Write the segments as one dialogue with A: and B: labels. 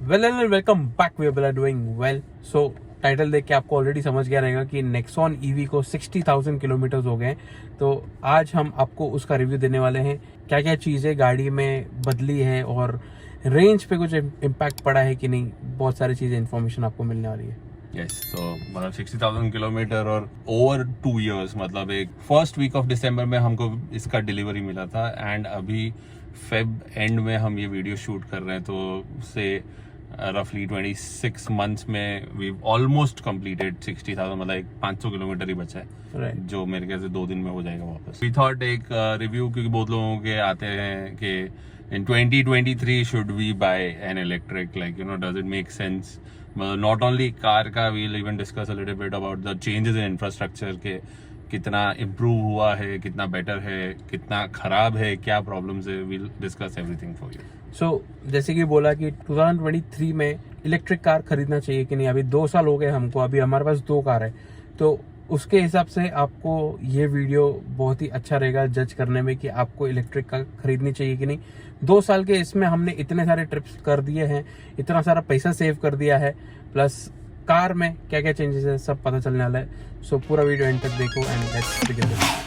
A: Welcome back. We are doing well. So title देख के आपको ऑलरेडी समझ गया रहेगा कि नेक्सॉन ईवी को 60,000 किलोमीटर्स हो गए। तो आज हम आपको उसका रिव्यू देने वाले हैं, क्या क्या चीज़ें गाड़ी में बदली है और रेंज पे कुछ इम्पैक्ट पड़ा है कि नहीं। बहुत सारी चीज़ें इन्फॉर्मेशन आपको मिलने वाली है।
B: यस, तो मतलब 60,000 किलोमीटर और ओवर 2 years, मतलब एक फर्स्ट वीक ऑफ दिसंबर में हमको इसका डिलीवरी मिला था एंड अभी फेब एंड में हम ये वीडियो शूट कर रहे हैं। तो उससे रफली 26 मंथ्स में वी ऑलमोस्ट कंप्लीटेड 60,000, मतलब एक 500 किलोमीटर ही बचा है
A: Right.
B: जो मेरे ख्याल से 2 दिन में हो जाएगा वापस। वी थॉट एक रिव्यू, क्योंकि बहुत लोगों के आते हैं कि in 2023 should we buy an electric, like does it make sense? Not only car का, we'll even discuss a little bit about the changes in infrastructure के कितना इम्प्रूव हुआ है, कितना बेटर है, कितना खराब है, क्या प्रॉब्लम्स है। we'll discuss everything for you.
A: सो जैसे कि बोला कि 2023 में इलेक्ट्रिक कार खरीदना चाहिए कि नहीं। अभी 2 साल हो गए हमको, अभी हमारे पास 2 कार है, तो उसके हिसाब से आपको ये वीडियो बहुत ही अच्छा रहेगा जज करने में कि आपको इलेक्ट्रिक कार खरीदनी चाहिए कि नहीं। 2 साल के इसमें हमने इतने सारे ट्रिप्स कर दिए हैं, इतना सारा पैसा सेव कर दिया है, प्लस कार में क्या क्या चेंजेस है सब पता चलने वाला है। सो पूरा वीडियो एंड तक देखो एंड लेट्स बिगिन।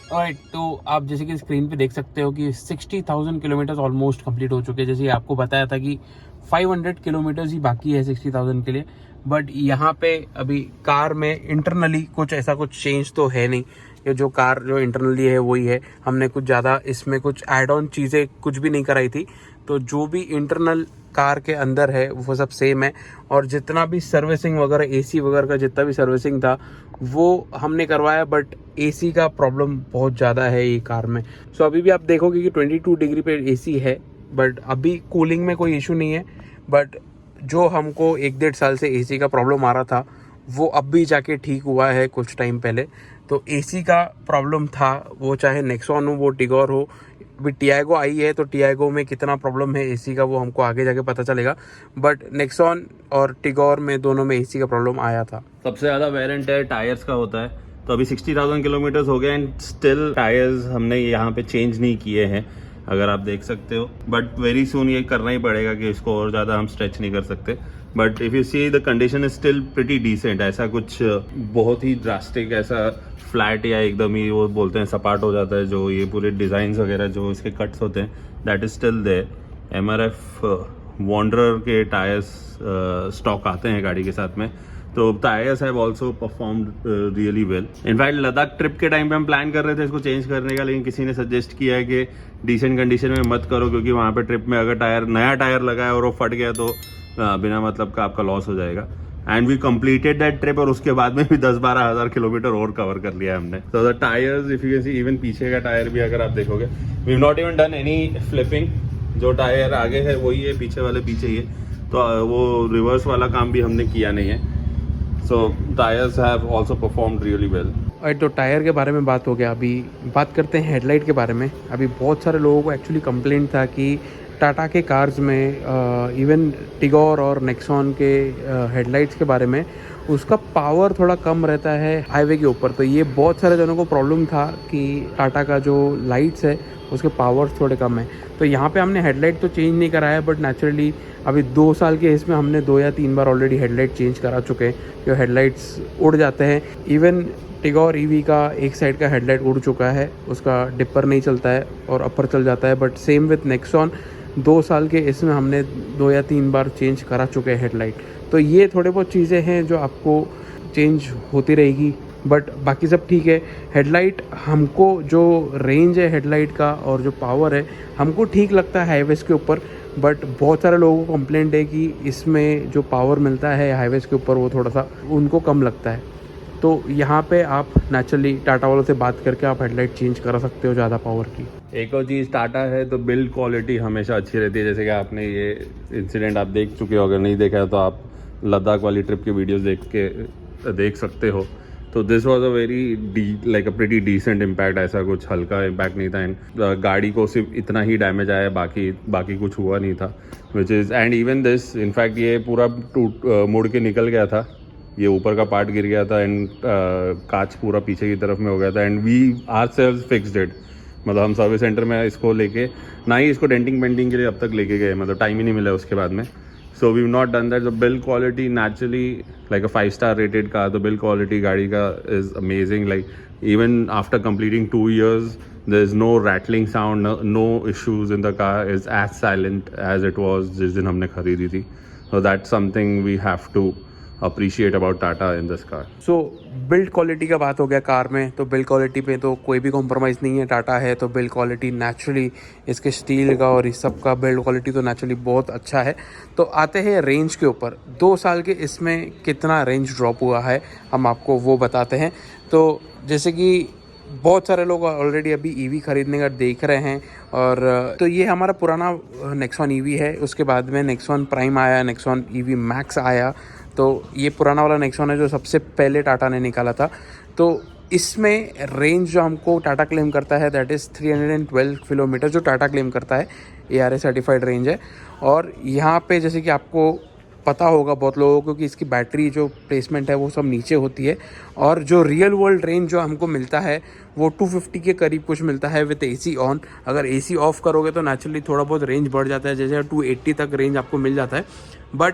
A: राइट, तो आप जैसे कि स्क्रीन पे देख सकते हो कि 60,000 किलोमीटर ऑलमोस्ट कंप्लीट हो चुके हैं। जैसे आपको बताया था कि 500 किलोमीटर्स ही बाकी है 60,000 के लिए। बट यहाँ पे अभी कार में इंटरनली कुछ ऐसा कुछ चेंज तो है नहीं। ये जो कार जो इंटरनली है वही है। हमने कुछ ज़्यादा इसमें कुछ एड ऑन चीज़ें कुछ भी नहीं कराई थी। तो जो भी इंटरनल कार के अंदर है वो सब सेम है। और जितना भी सर्विसिंग वगैरह, एसी वगैरह का जितना भी सर्विसिंग था वो हमने करवाया। बट एसी का प्रॉब्लम बहुत ज़्यादा है ये कार में। सो अभी भी आप देखोगे कि 22 डिग्री पे एसी है, बट अभी कूलिंग में कोई इशू नहीं है। बट जो हमको 1-1.5 साल से एसी का प्रॉब्लम आ रहा था वो अब भी जाके ठीक हुआ है कुछ टाइम पहले। तो एसी का प्रॉब्लम था, वो चाहे नेक्सॉन हो, वो टिगोर हो। अभी टियागो आई है तो टियागो में कितना प्रॉब्लम है एसी का वो हमको आगे जाके पता चलेगा। बट नेक्सॉन और टिगोर में दोनों में एसी का प्रॉब्लम आया था।
B: सबसे ज़्यादा वेरिएंट है टायर्स का होता है। तो अभी 60,000 किलोमीटर्स हो गए एंड स्टिल टायर्स हमने यहाँ पे चेंज नहीं किए हैं, अगर आप देख सकते हो। बट वेरी सून ये करना ही पड़ेगा कि इसको और ज़्यादा हम स्ट्रेच नहीं कर सकते। But if you see the condition is still pretty decent. ऐसा कुछ बहुत ही ड्रास्टिक, ऐसा फ्लैट या एकदम ही वो बोलते हैं सपाट हो जाता है जो ये पूरे डिज़ाइंस वगैरह जो इसके कट्स होते हैं, that is still there. MRF Wanderer के टायर्स स्टॉक आते हैं गाड़ी के साथ में। तो tyres have also performed really well. In fact Ladakh trip के टाइम पे हम प्लान कर रहे थे इसको चेंज करने का, लेकिन किसी ने सजेस्ट किया है कि डिसेंट कंडीशन में मत करो, क्योंकि वहाँ पे ट्रिप में अगर नया टायर लगा है और वो फट गया तो बिना मतलब का आपका लॉस हो जाएगा। And we completed that trip और उसके बाद में भी 10-12 हज़ार किलोमीटर और कवर कर लिया हमने। तो the tyres, if you can see, even पीछे का टायर भी अगर आप देखोगे, we have not even done any flipping. जो टायर आगे है वही है, पीछे वाले पीछे ही है। तो वो रिवर्स वाला काम भी हमने किया नहीं है। So tires have also performed really well.
A: और तो टायर के बारे में बात हो गया, अभी बात करते हैं हेडलाइट के बारे में। अभी बहुत सारे लोगों को एक्चुअली कंप्लेंट था कि टाटा के कार्स में, इवन टिगोर और नेक्सॉन के हेडलाइट्स के बारे में, उसका पावर थोड़ा कम रहता है हाईवे के ऊपर। तो ये बहुत सारे जनों को प्रॉब्लम था कि टाटा का जो लाइट्स है उसके पावर्स थोड़े कम है। तो यहाँ पे हमने हेडलाइट तो चेंज नहीं कराया, बट नेचुरली अभी 2 साल के इसमें हमने 2 या 3 बार ऑलरेडी हेडलाइट चेंज करा चुके हैं। जो हेडलाइट्स उड़ जाते हैं, इवन टिगोर ईवी का एक साइड का हेडलाइट उड़ चुका है, उसका डिपर नहीं चलता है और अपर चल जाता है। बट सेम विथ नेक्सॉन 2 साल के इसमें हमने 2 या 3 बार चेंज करा चुके हैं हेडलाइट। तो ये थोड़े बहुत चीज़ें हैं जो आपको चेंज होती रहेगी, बट बाकी सब ठीक है। हेडलाइट हमको जो रेंज है हेडलाइट का और जो पावर है हमको ठीक लगता है हाईवेज़ के ऊपर। बट बहुत सारे लोगों को कंप्लेंट है कि इसमें जो पावर मिलता है हाईवेज़ के ऊपर वो थोड़ा सा उनको कम लगता है। तो यहाँ पे आप नेचुरली टाटा वालों से बात करके आप हेडलाइट चेंज करा सकते हो ज़्यादा पावर की।
B: एक और चीज़, टाटा है तो बिल्ड क्वालिटी हमेशा अच्छी रहती है। जैसे कि आपने ये इंसिडेंट आप देख चुके हो, अगर नहीं देखा है तो आप लद्दाख वाली ट्रिप की वीडियोस देख सकते हो। तो this was a very like a pretty decent impact. ऐसा कुछ हल्का इम्पैक्ट नहीं था। एंड गाड़ी को सिर्फ इतना ही डैमेज आया, बाकी कुछ हुआ नहीं था। Which is and even this, in fact ये पूरा मुड़ के निकल गया था, ये ऊपर का पार्ट गिर गया था एंड कांच पूरा पीछे की तरफ में हो गया था। And we ourselves fixed it. मतलब हम सर्विस सेंटर में इसको लेके ना ही इसको डेंटिंग पेंटिंग के लिए अब तक लेके गए, मतलब टाइम ही नहीं मिला उसके बाद में. So we not done that. The build quality naturally like a 5-star rated car, तो बिल्ड क्वालिटी गाड़ी का is amazing. Like even after completing 2 years there is no rattling sound, no issues in the car. Is as silent as it was जिस दिन हमने खरीदी थी. So that's something we have to appreciate about Tata in this car.
A: So build quality का बात हो गया car में, तो बिल्ड क्वालिटी पे तो कोई भी कॉम्प्रोमाइज़ नहीं है. टाटा है तो बिल्ड क्वालिटी नेचुरली इसके स्टील का और इस सब का बिल्ड क्वालिटी तो नेचुरली बहुत अच्छा है. तो आते हैं रेंज के ऊपर. 2 साल के इसमें कितना रेंज ड्रॉप हुआ है हम आपको वो बताते हैं. तो जैसे कि बहुत सारे लोग ऑलरेडी अभी ईवी खरीदने का देख रहे हैं, और तो ये हमारा पुराना नेक्सॉन ईवी है. उसके बाद में नेक्सॉन प्राइम आया, नेक्सॉन ईवी मैक्स आया. तो ये पुराना वाला नेक्सॉन है जो सबसे पहले टाटा ने निकाला था. तो इसमें रेंज जो हमको टाटा क्लेम करता है दैट इज़ 312 किलोमीटर, जो टाटा क्लेम करता है. ARA सर्टिफाइड रेंज है. और यहाँ पे जैसे कि आपको पता होगा बहुत लोगों को कि इसकी बैटरी जो प्लेसमेंट है वो सब नीचे होती है, और जो रियल वर्ल्ड रेंज जो हमको मिलता है वो 250 के करीब कुछ मिलता है विद AC ऑन. अगर AC ऑफ करोगे तो नेचुरली थोड़ा बहुत रेंज बढ़ जाता है, जैसे 280 तक रेंज आपको मिल जाता है. बट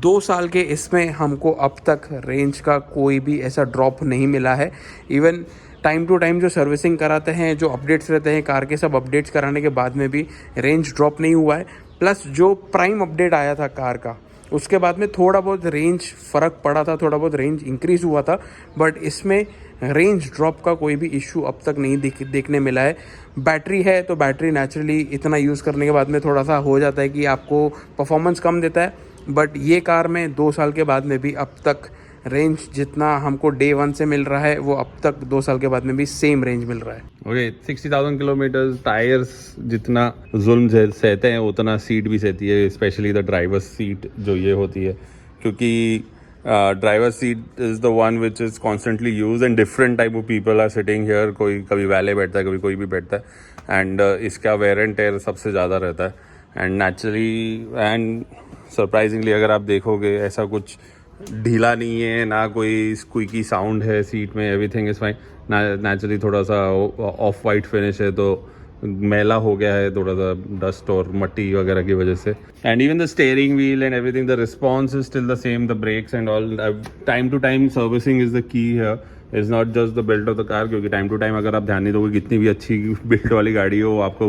A: 2 साल के इसमें हमको अब तक रेंज का कोई भी ऐसा ड्रॉप नहीं मिला है. इवन टाइम टू टाइम जो सर्विसिंग कराते हैं, जो अपडेट्स रहते हैं कार के, सब अपडेट्स कराने के बाद में भी रेंज ड्रॉप नहीं हुआ है. प्लस जो प्राइम अपडेट आया था कार का, उसके बाद में थोड़ा बहुत रेंज फ़र्क पड़ा था, थोड़ा बहुत रेंज इंक्रीज़ हुआ था. बट इसमें रेंज ड्रॉप का कोई भी इशू अब तक नहीं देखने मिला है. बैटरी है तो बैटरी नेचुरली इतना यूज़ करने के बाद में थोड़ा सा हो जाता है कि आपको परफॉर्मेंस कम देता है. बट ये कार में 2 साल के बाद में भी अब तक रेंज जितना हमको डे 1 से मिल रहा है वो अब तक 2 साल के बाद में भी सेम रेंज मिल रहा है.
B: Okay, 60,000 kilometre. टायर्स जितना जुल्म सहते हैं उतना सीट भी सहती है, स्पेशली द ड्राइवर्स सीट जो ये होती है, क्योंकि driver seat is the one which is constantly use and different type of people are sitting here. कोई कभी वैले बैठता है, कभी कोई भी बैठता है. एंड इसका वेयर एंड टेयर सबसे ज़्यादा रहता है. एंड नेचुरली एंड सरप्राइजिंगली अगर आप देखोगे ऐसा कुछ ढीला नहीं है, ना कोई स्क्वीकी साउंड है सीट में. Everything is fine. नेचुरली थोड़ा सा ऑफ वाइट फिनिश है, तो मैला हो गया है थोड़ा सा डस्ट और मट्टी वगैरह की वजह से. And even the steering wheel and everything, the response is still the same. The brakes and all, time to time servicing is the key here. Is not just the build of the car, क्योंकि time to time अगर आप ध्यान नहीं दोगे कितनी भी अच्छी build वाली गाड़ी हो, वो आपको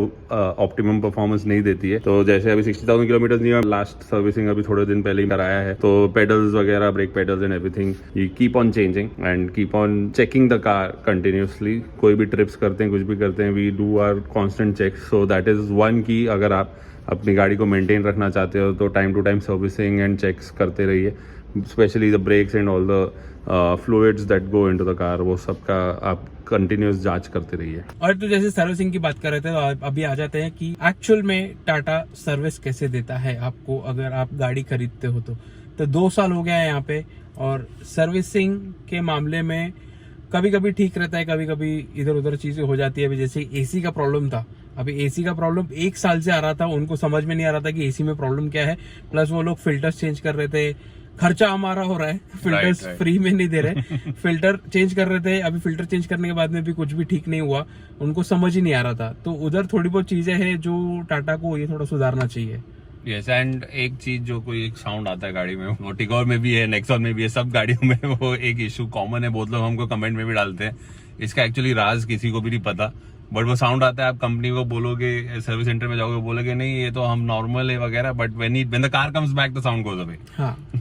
B: ऑप्टिमम परफॉर्मेंस नहीं देती है. तो जैसे अभी 60,000 किलोमीटर नहीं है, लास्ट सर्विसिंग अभी थोड़े दिन पहले ही कराया है, तो पेडल्स वगैरह, brake pedals and everything you keep on changing and keep on checking the car continuously. कोई भी ट्रिप्स करते हैं, कुछ भी करते हैं, we do our constant check. So that is one key. अगर आप अपनी गाड़ी को मेंटेन रखना चाहते हो तो time to time servicing and checks करते रहिए, specially the brakes and all the fluids that go into the car, वो सब का आप कंटिन्यूस जांच करते रहिए.
A: और तो जैसे सर्विसिंग की बात कर रहे थे, तो अभी आ जाते हैं कि एक्चुअल में टाटा सर्विस कैसे देता है आपको अगर आप गाड़ी खरीदते हो. तो 2 साल हो गया है यहाँ पे, और सर्विसिंग के मामले में कभी कभी ठीक रहता है, कभी कभी इधर उधर चीजें हो जाती है. अभी जैसे AC का प्रॉब्लम था, अभी AC का प्रॉब्लम 1 साल से आ रहा था, उनको समझ में नहीं आ रहा था कि AC में प्रॉब्लम क्या है. प्लस वो लोग फिल्टर्स चेंज कर रहे थे, खर्चा हमारा हो रहा है, फिल्टर्स फ्री में नहीं दे रहे. फिल्टर चेंज कर रहे थे, अभी फिल्टर चेंज करने के बाद में भी कुछ भी ठीक नहीं हुआ, उनको समझ ही नहीं आ रहा था. तो उधर थोड़ी बहुत चीजें हैं जो टाटा को ये थोड़ा सुधारना चाहिए.
B: यस, एंड एक चीज जो कोई एक साउंड आता है गाड़ी में, वो टिगोर में भी है, नेक्सॉन में भी है, सब गाड़ियों में वो एक इशू कॉमन है. बहुत लोग हमको कमेंट में भी डालते हैं. इसका एक्चुअली राज किसी को भी नहीं पता, बट वो साउंड आता है. आप कंपनी को बोलोगे, सर्विस सेंटर में जाओगे, बोलोगे नहीं ये तो हम नॉर्मल है वगैरह, but when the car comes back the sound goes away.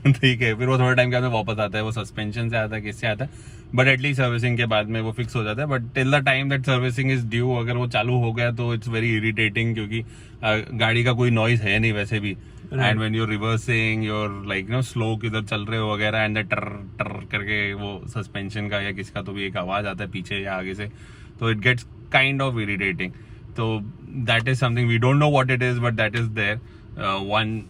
B: ठीक है, फिर वो थोड़े टाइम के बाद वापस आता है. वो सस्पेंशन से आता है, किससे आता है, बट एटलीस्ट सर्विसिंग के बाद में वो फिक्स हो जाता है. But till the time that servicing is due, अगर वो चालू हो गया तो इट्स वेरी इरिटेटिंग, क्योंकि गाड़ी का कोई नॉइज है नहीं वैसे भी. And when you reversing, you're like no slow किधर चल रहे हो वगैरह, एंड टर टर करके वो सस्पेंशन का या किसका तो भी एक आवाज आता है पीछे या आगे से, तो it gets kind of irritating. तो that is something we don't know what it is, but that is there. One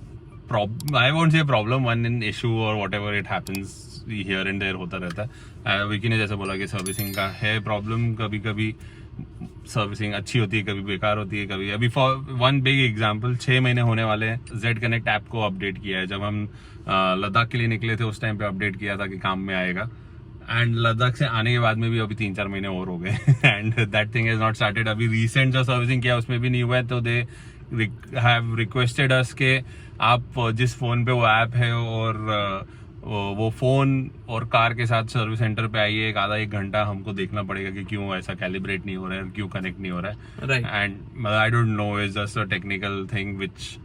B: I won't say problem, one issue or whatever it happens here and there होता रहता है. विकी ने जैसे बोला कि servicing का है प्रॉब्लम, कभी कभी सर्विसिंग अच्छी होती है, कभी बेकार होती है. कभी अभी फॉर वन बिग एग्जांपल, 6 महीने होने वाले हैं, Z Connect ऐप को अपडेट किया है. जब हम लद्दाख के लिए निकले थे उस टाइम पे अपडेट किया था कि काम में आएगा. एंड लद्दाख से आने के बाद में भी अभी 3-4 महीने और हो गए and that thing has not started. अभी रिसेंट जो सर्विसिंग किया उसमें भी नहीं हुआ है, तो दे हैव रिक्वेस्टेड अस के आप जिस फोन पे वो ऐप है और वो फोन और कार के साथ सर्विस सेंटर पे आइए, एक घंटा हमको देखना पड़ेगा कि क्यों ऐसा कैलिब्रेट नहीं हो रहा है, क्यों कनेक्ट नहीं हो रहा है.
A: Right.
B: And I don't know, is just a technical thing which,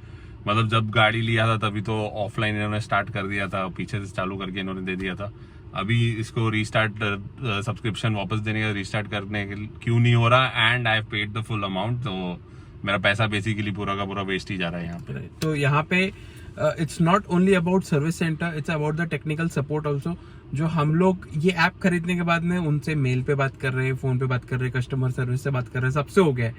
B: मतलब जब गाड़ी लिया था तभी तो ऑफलाइन इन्होंने स्टार्ट कर दिया था, पीछे से चालू करके इन्होंने दे दिया था. अभी इसको रीस्टार्ट सब्सक्रिप्शन वापस देने का रीस्टार्ट करने के क्यों नहीं हो रहा, and I have paid the full amount, तो मेरा पैसा बेसिकली पूरा का पूरा वेस्ट ही जा रहा है यहाँ पे.
A: तो यहाँ पे it's not only about service centre, it's about the technical support also. जो हम लोग ये ऐप खरीदने के बाद में उनसे मेल पे बात कर रहे हैं, फोन पे बात कर रहे हैं, कस्टमर सर्विस से बात कर रहे हैं, सबसे हो गया.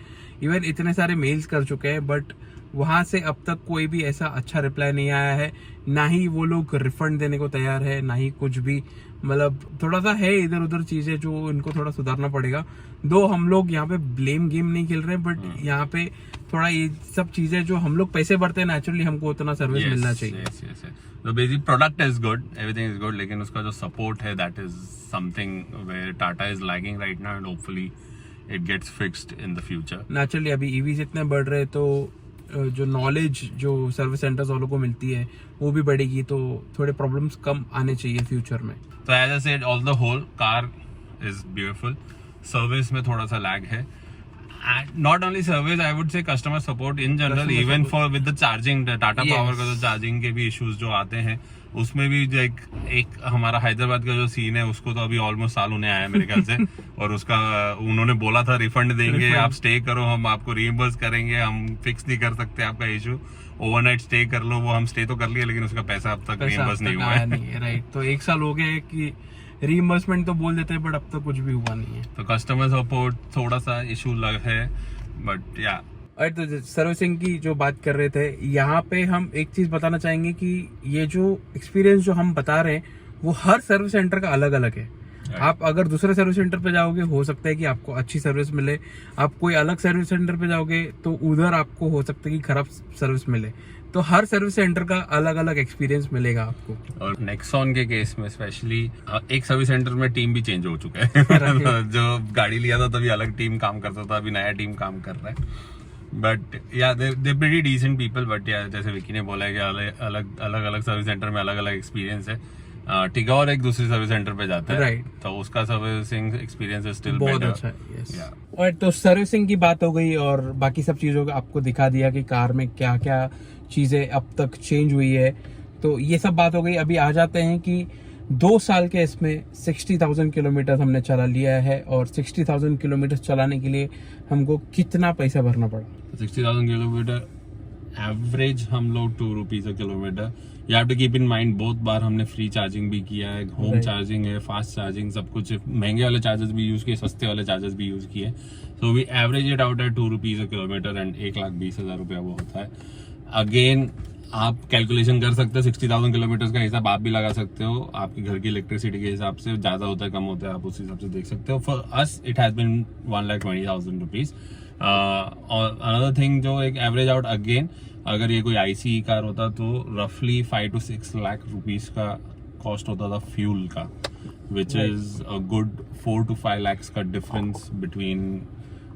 A: इवन इतने सारे मेल्स कर चुके हैं, बट वहां से अब तक कोई भी ऐसा अच्छा रिप्लाई नहीं आया है. ना ही वो लोग रिफंड देने को तैयार है, ना ही कुछ भी. मतलब थोड़ा सा है इधर उधर चीजें जो इनको थोड़ा सुधारना पड़ेगा. दो हम लोग यहाँ पे ब्लेम गेम नहीं खेल रहे, बट यहाँ पे थोड़ा ये सब चीजें जो हम लोग पैसे भरते हैं, नेचुरली हमको उतना सर्विस मिलना चाहिए.
B: The basic product is good, everything is good, लेकिन उसका जो support है that is something where Tata is lagging right now, and hopefully it gets fixed in the future.
A: Naturally अभी ईवीज इतने बढ़ रहे तो जो नॉलेज जो सर्विस सेंटर्स वालों को मिलती है वो भी बढ़ेगी, तो थोड़े प्रॉब्लम्स कम आने चाहिए फ्यूचर में.
B: तो as I said, all the whole car is beautiful. Service में थोड़ा सा लैग है. Not only service, I would say customer support in general, even for with the charging, Tata Power का जो चार्जिंग के भी इश्यूज जो आते हैं, उसमें भी जो एक हमारा हैदराबाद का जो सीन है उसको तो अभी ऑलमोस्ट साल होने आया है मेरे ख्याल से और उसका उन्होंने बोला था रिफंड देंगे, आप स्टे करो, हम आपको रीइंबर्स करेंगे, हम फिक्स नहीं कर सकते आपका इशू, ओवरनाइट स्टे कर लो. वो हम स्टे तो कर लिए, लेकिन उसका पैसा अब तक रीइंबर्स नहीं हुआ है.
A: राइट. तो 1 साल हो गया है कि रीइंबर्समेंट तो बोल देते हैं, बट अब तक कुछ भी हुआ नहीं है.
B: तो कस्टमर सपोर्ट थोड़ा सा इशू लग है, बट या.
A: और तो सर्विसिंग की जो बात कर रहे थे, यहाँ पे हम एक चीज बताना चाहेंगे कि ये जो एक्सपीरियंस जो हम बता रहे हैं वो हर सर्विस सेंटर का अलग अलग है. आप अगर दूसरे सर्विस सेंटर पे जाओगे, हो सकता है कि आपको अच्छी सर्विस मिले. आप कोई अलग सर्विस सेंटर पे जाओगे तो उधर आपको हो सकता है कि खराब सर्विस मिले. तो हर सर्विस सेंटर का अलग अलग एक्सपीरियंस मिलेगा आपको.
B: और नेक्सॉन के केस में स्पेशली एक सर्विस सेंटर में टीम भी चेंज हो चुका है जो गाड़ी लिया था तभी अलग टीम काम करता था, अभी नया टीम काम कर रहा है. बट या दे प्रीटी डिसेंट पीपल. बट या जैसे विकी ने बोला है कि अलग अलग सर्विस सेंटर में अलग अलग एक्सपीरियंस है. टिगोर एक दूसरे सर्विस सेंटर पे जाता है,
A: राइट.
B: तो उसका सर्विसिंग एक्सपीरियंस है स्टिल
A: बहुत अच्छा है. और तो सर्विसिंग की बात हो गई और बाकी सब चीजों को आपको दिखा दिया कि कार में क्या क्या चीजें अब तक चेंज हुई है, तो ये सब बात हो गई. अभी आ जाते हैं कि 2 साल के इसमें 60,000 किलोमीटर हमने चला लिया है, और 60,000 किलोमीटर चलाने के लिए हमको कितना पैसा भरना पड़ा.
B: 60,000 किलोमीटर एवरेज हम लोग 2 rupees a kilometre. You have to keep in mind, बहुत बार हमने फ्री चार्जिंग भी किया है, होम चार्जिंग है, फास्ट चार्जिंग, सब कुछ. महंगे वाले चार्जर्स भी यूज किए, सस्ते वाले चार्जर्स भी यूज किए. So we average it out at 2 rupees a kilometre and 1,20,000 रुपया वो होता है. अगेन आप कैलकुलेशन कर सकते हो, 60,000 किलोमीटर का हिसाब आप भी लगा सकते हो. आपके घर की इलेक्ट्रिसिटी के हिसाब से ज्यादा होता है कम होता है, आप उस हिसाब से देख सकते हो. For us it has been 1,20,000 rupees. और अनदर थिंग जो एक एवरेज आउट, अगेन अगर ये कोई आईसी कार होता तो रफली 5 to 6 लाख रुपीज का कॉस्ट होता था फ्यूल का, which is a good 4 to 5 lakhs का difference between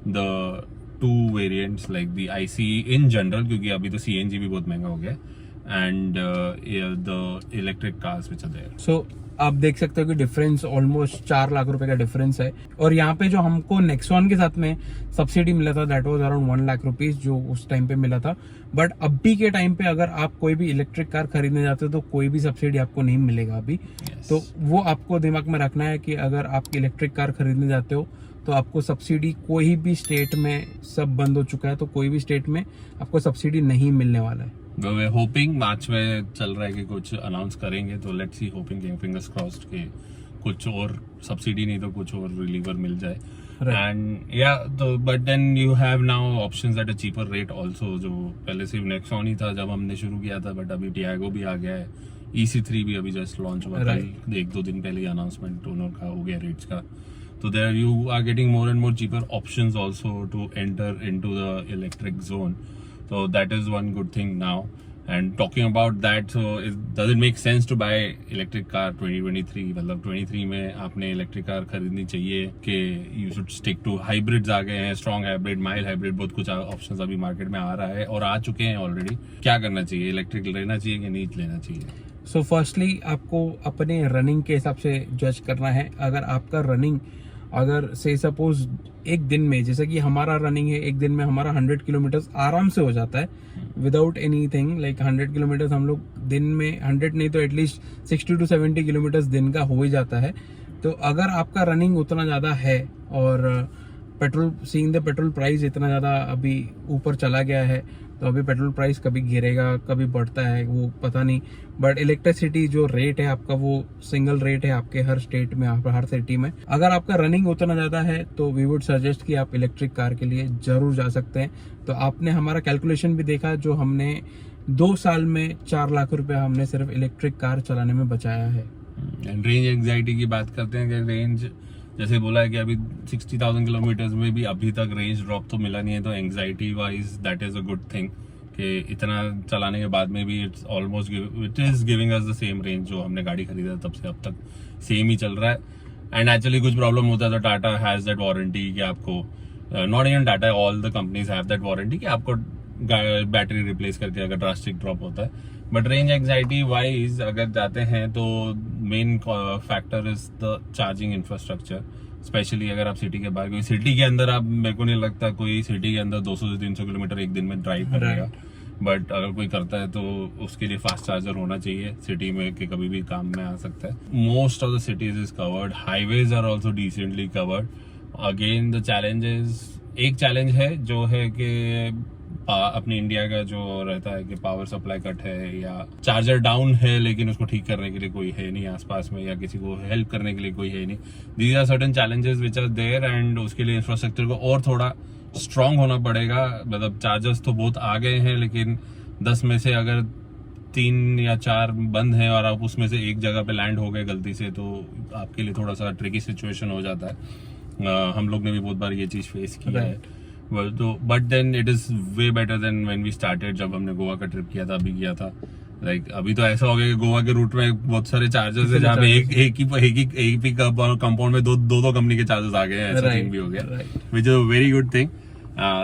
B: the two variants like the IC in general, क्योंकि अभी तो सीएनजी भी बहुत महंगा हो गया, and the electric cars which are there.
A: So आप देख सकते हो कि डिफरेंस ऑलमोस्ट 4 लाख रुपए का डिफरेंस है. और यहाँ पे जो हमको नेक्सॉन के साथ में सब्सिडी मिला था, that was around 1 lakh rupees जो उस टाइम पे मिला था. बट अभी के टाइम पे अगर आप कोई भी इलेक्ट्रिक कार खरीदने जाते हो तो कोई भी सब्सिडी आपको नहीं मिलेगा अभी. तो वो आपको दिमाग में रखना है कि अगर आप इलेक्ट्रिक कार खरीदने जाते हो तो आपको सब्सिडी कोई भी स्टेट में, सब बंद हो चुका है, तो कोई भी स्टेट में आपको सब्सिडी नहीं मिलने वाला है.
B: वे होपिंग मार्च में चल रहा है कि कुछ अनाउंस करेंगे, तो let's see, hopping fingers crossed के कुछ और सब्सिडी नहीं तो कुछ और रिलीवर मिल जाए. एंड या तो but then you have now options at a cheaper rate also. जो पहले सिर्फ नेक्सॉन ही था जब हमने शुरू किया था, बट अभी टियागो भी आ गया है, EC3 भी अभी जस्ट लॉन्च हुआ था, 1-2 दिन पहले अनाउंसमेंट दोनों का हो गया रेट्स का. So there you are getting more and more cheaper options also to enter into the electric zone. So that is one good thing now. And talking about that, so does it make sense to buy electric car 2023? मतलब 23 में आपने electric car खरीदनी चाहिए कि you should stick to hybrids आ गए हैं, strong hybrid, mild hybrid, बहुत कुछ ऑप्शंस अभी मार्केट में आ रहा है और आ चुके हैं ऑलरेडी. क्या करना चाहिए? इलेक्ट्रिक लेना चाहिए कि नहीं लेना चाहिए?
A: सो फर्स्टली आपको अपने रनिंग के हिसाब से जज करना है. अगर आपका रनिंग अगर से सपोज एक दिन में, जैसे कि हमारा रनिंग है, एक दिन में हमारा 100 किलोमीटर आराम से हो जाता है विदाउट एनीथिंग. लाइक 100 किलोमीटर हम लोग दिन में, 100 नहीं तो एटलीस्ट 60 to 70 किलोमीटर दिन का हो ही जाता है. तो अगर आपका रनिंग उतना ज़्यादा है और petrol, seeing the petrol price इतना ज़्यादा अभी ऊपर चला गया है, तो अभी पेट्रोल प्राइस कभी गिरेगा कभी बढ़ता है वो पता नहीं. बट इलेक्ट्रिसिटी जो रेट है आपका, वो सिंगल रेट है आपके हर स्टेट में, हर सिटी में. अगर आपका रनिंग उतना ज़्यादा है तो वी वुड सजेस्ट कि आप इलेक्ट्रिक कार के लिए ज़रूर जा सकते हैं. तो आपने हमारा कैलकुलेशन भी देखा, जो हमने 2 साल में 4 लाख रुपया हमने सिर्फ इलेक्ट्रिक कार चलाने में बचाया है.
B: रेंज एंग्जाइटी की बात करते हैं कि रेंज, जैसे बोला है कि अभी 60,000 किलोमीटर में भी अभी तक रेंज ड्रॉप तो मिला नहीं है, तो anxiety wise that is a good thing कि इतना चलाने के बाद में भी it's almost it is giving us the same range जो हमने गाड़ी खरीदा तब से अब तक सेम ही चल रहा है. एंड एक्चुअली कुछ प्रॉब्लम होता है तो टाटा हैज दैट वारंटी कि आपको, not even Tata, all the companies have that warranty कि आपको बैटरी रिप्लेस करके अगर ड्रास्टिक ड्रॉप होता है. बट रेंज एंग्जाइटी वाइज अगर जाते हैं तो main factor is the charging infrastructure. Specially अगर आप सिटी के बाहर, कोई सिटी के अंदर, आप, मेरे को नहीं लगता कोई सिटी के अंदर 200 से 300 किलोमीटर एक दिन में ड्राइव करेगा. बट अगर कोई करता है तो उसके लिए फास्ट चार्जर होना चाहिए सिटी में कि कभी भी काम में आ सकता है. Most of the cities is covered, highways are also decently covered. Again the challenges, एक चैलेंज है जो है कि अपने इंडिया का जो रहता है कि पावर सप्लाई कट है या चार्जर डाउन है, लेकिन उसको ठीक करने के लिए कोई है नहीं आसपास में, या किसी को हेल्प करने के लिए कोई है नहीं. These are certain challenges which are there and उसके लिए इंफ्रास्ट्रक्चर को और थोड़ा स्ट्रांग होना पड़ेगा. मतलब चार्जर्स तो बहुत आ गए हैं, लेकिन 10 में से अगर 3 या 4 बंद हैं और आप उसमें से एक जगह पे लैंड हो गए गलती से, तो आपके लिए थोड़ा सा ट्रिकी सिचुएशन हो जाता है. हम लोग ने भी बहुत बार ये चीज फेस किया है. But then it is way better than when we started. जब हमने गोवा का ट्रिप किया था, अभी किया था, लाइक अभी तो ऐसा हो गया कि गोवा के रूट में बहुत सारे चार्जर्स है जहाँ पे एक ही कंपाउंड में दो कंपनी के चार्जर्स आ गए हैं. ऐसा थिंग भी हो गया, which is a very good thing.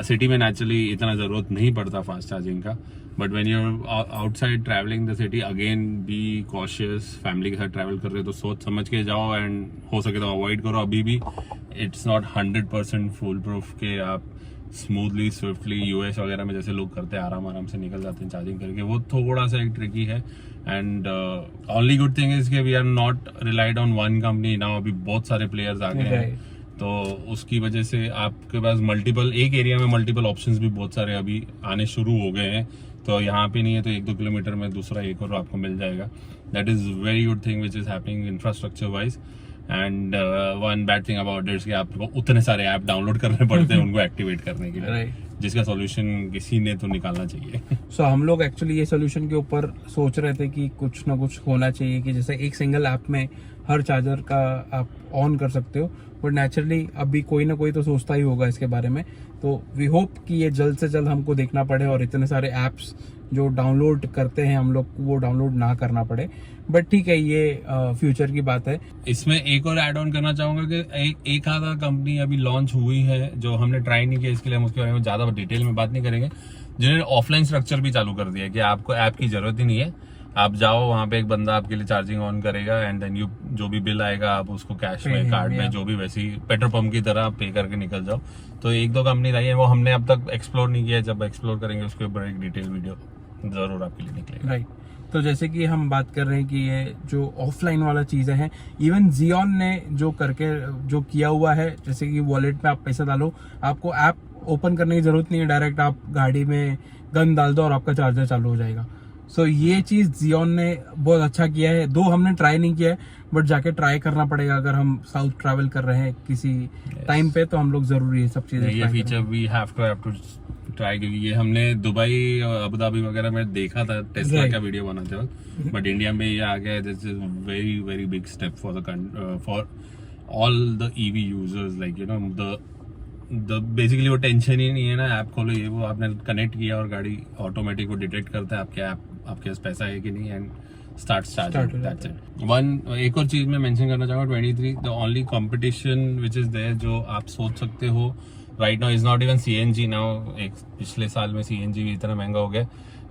B: City में नेचुरली इतना जरूरत नहीं पड़ता फास्ट चार्जिंग का. But when you are outside travelling the city, again be cautious. Family के साथ ट्रैवल कर रहे हो तो सोच समझ के जाओ एंड हो सके तो अवॉइड करो. अभी भी इट्स नॉट 100% फुल प्रूफ के आप स्मूथली स्विफ्टली यूएस वगैरह में जैसे लोग करते हैं आराम से निकल जाते हैं चार्जिंग करके. वो थोड़ा सा एक ट्रिकी है. And only good thing is कि we are not relied on one company now. अभी बहुत सारे प्लेयर्स आ गए हैं, तो उसकी वजह से आपके पास मल्टीपल, एक एरिया में मल्टीपल ऑप्शंस भी बहुत सारे अभी आने शुरू हो गए हैं. तो यहाँ पे नहीं है तो 1-2 किलोमीटर में दूसरा एक और आपको मिल जाएगा. That is very good thing which is happening infrastructure wise. And one bad thing about it कि आपको उतने सारे ऐप डाउनलोड करने पड़ते हैं उनको एक्टिवेट करने के लिए, जिसका सॉल्यूशन किसी ने तो निकालना चाहिए.
A: सो हम लोग एक्चुअली ये सॉल्यूशन के ऊपर सोच रहे थे कि कुछ ना कुछ होना चाहिए कि जैसे एक सिंगल ऐप में हर चार्जर का आप ऑन कर सकते हो. बट नेचुरली अभी कोई ना कोई तो सोचता ही होगा इसके बारे में. तो वी होप कि ये जल्द से जल्द हमको देखना पड़े और इतने सारे ऐप्स जो डाउनलोड करते हैं हम लोग को वो डाउनलोड ना करना पड़े. बट ठीक है, ये फ्यूचर की बात है.
B: इसमें एक और ऐड ऑन करना चाहूंगा कि एक आधा कंपनी अभी लॉन्च हुई है जो हमने ट्राई नहीं किया, इसके लिए हम उसके बारे में ज्यादा डिटेल में बात नहीं करेंगे, जिन्होंने ऑफलाइन स्ट्रक्चर भी चालू कर दिया कि आपको ऐप की जरूरत ही नहीं है. आप जाओ वहां पे, एक बंदा आपके लिए चार्जिंग ऑन करेगा एंड देन यू जो भी बिल आएगा आप उसको कैश में, कार्ड में, जो भी वैसे ही पेट्रोल पंप की तरह पे करके निकल जाओ. तो 1-2 कंपनी रही है, वो हमने अब तक एक्सप्लोर नहीं किया. जब एक्सप्लोर करेंगे उसके ऊपर एक डिटेल वीडियो जरूर आपके लिए निकलेगा.
A: राइट. तो जैसे कि हम बात कर रहे हैं कि ये जो ऑफलाइन वाला चीज़ें हैं, इवन जियोन ने जो किया हुआ है, जैसे कि वॉलेट में आप पैसा डालो, आपको ऐप ओपन करने की जरूरत नहीं है, डायरेक्ट आप गाड़ी में गन डाल दो और आपका चार्जर चालू हो जाएगा. सो ये चीज़ जियोन ने बहुत अच्छा किया है. दो हमने ट्राई नहीं किया है, बट जाके ट्राई करना पड़ेगा. अगर हम साउथ ट्रैवल कर रहे हैं किसी टाइम पे तो हम लोग जरूर ये सब चीज़ें,
B: ये feature we have to try, क्योंकि ये हमने दुबई, अबू धाबी वगैरह में देखा था टेस्ला का वीडियो बनाते वक्त. बट इंडिया में ये आ गया. This is very very big step for all the EV users, like you know the basically वो टेंशन ही नहीं है ना, ऐप खोलो ये वो, आपने कनेक्ट किया और गाड़ी ऑटोमेटिक वो डिटेक्ट करता है आपके ऐप आपके पास पैसा है कि नहीं and start charging, that's it. एक और चीज मैं मेंशन करना चाहूंगा, 23 the only competition which is there जो आप सोच सकते हो right now is not even CNG now, एक पिछले साल में सीएनजी भी इतना महंगा हो गया,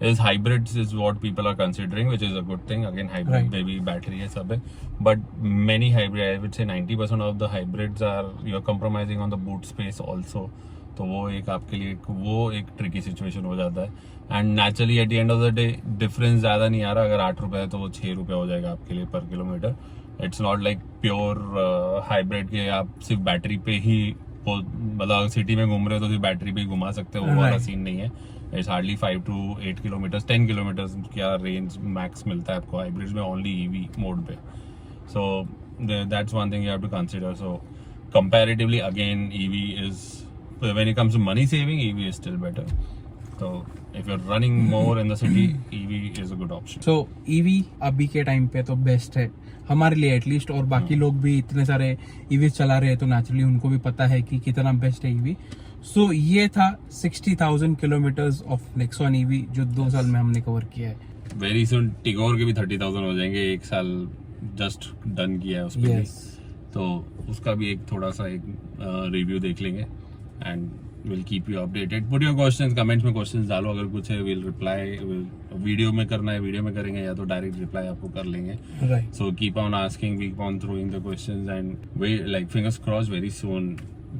B: is hybrids is what people are considering, which is a good thing. Again, hybrid maybe battery है सब है, but many hybrid, I would say 90% of the hybrids are you're compromising on the boot space also. तो वो एक आपके लिए वो एक ट्रिकी सिचुएशन हो जाता है and naturally at the end of the day difference ज्यादा नहीं आ रहा, अगर 8 रुपए है तो वो 6 रुपए हो जाएगा आपके लिए पर kilometre. It's not like pure hybrid के आप सिर्फ बैटरी पे ही मतलब सिटी में घूम रहे हो तो सिर्फ बैटरी पे ही घुमा सकते हो, वो वाला सीन नहीं है। It's hardly 5 to 8 kilometre 10 kilometre क्या रेंज मैक्स मिलता है आपको हाइब्रिड में ओनली ईवी मोड पे। So that's one thing you have to consider. So comparatively again EV is when it comes to money saving EV is still better. So if you're running more in the city, EV is a good option.
A: So EV अभी के time पे तो best है हमारे लिए at least, और बाकी लोग भी इतने सारे EV चला रहे हैं तो नेचुरली उनको भी पता है कि कितना बेस्ट है EV। So ये था 60,000 किलोमीटर्स ऑफ नेक्सॉन EV जो 2 साल में हमने कवर किया है।
B: Very soon टिगोर के भी 30,000 हो जाएंगे, 1 साल जस्ट डन किया है उस पे। तो उसका भी एक थोड़ा सा एक रिव्यू देख लेंगे and we'll keep you updated. Put your questions, comments में questions डालो, अगर कुछ है we'll reply, वीडियो में करना है वीडियो में करेंगे या तो डायरेक्ट रिप्लाई आपको कर लेंगे।
A: Right.
B: So keep on asking, keep on throwing the questions and wait, like fingers crossed very soon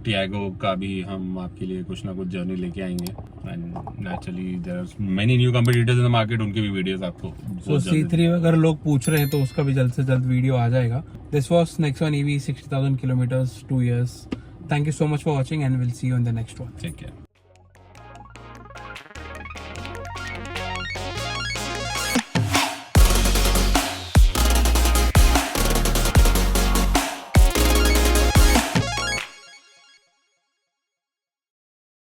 B: Tiago का भी हम आपके लिए कुछ ना कुछ जर्नी लेके आएंगे and naturally there are many new competitors in the market, उनके भी वीडियोस आपको
A: So C3 अगर लोग पूछ रहे हैं तो उसका भी जल्द से जल्द वीडियो आ जाएगा। This was Nexon EV 60,000 kilometers 2 years. Thank you so much for watching and we'll see you in the next one.
B: Take care.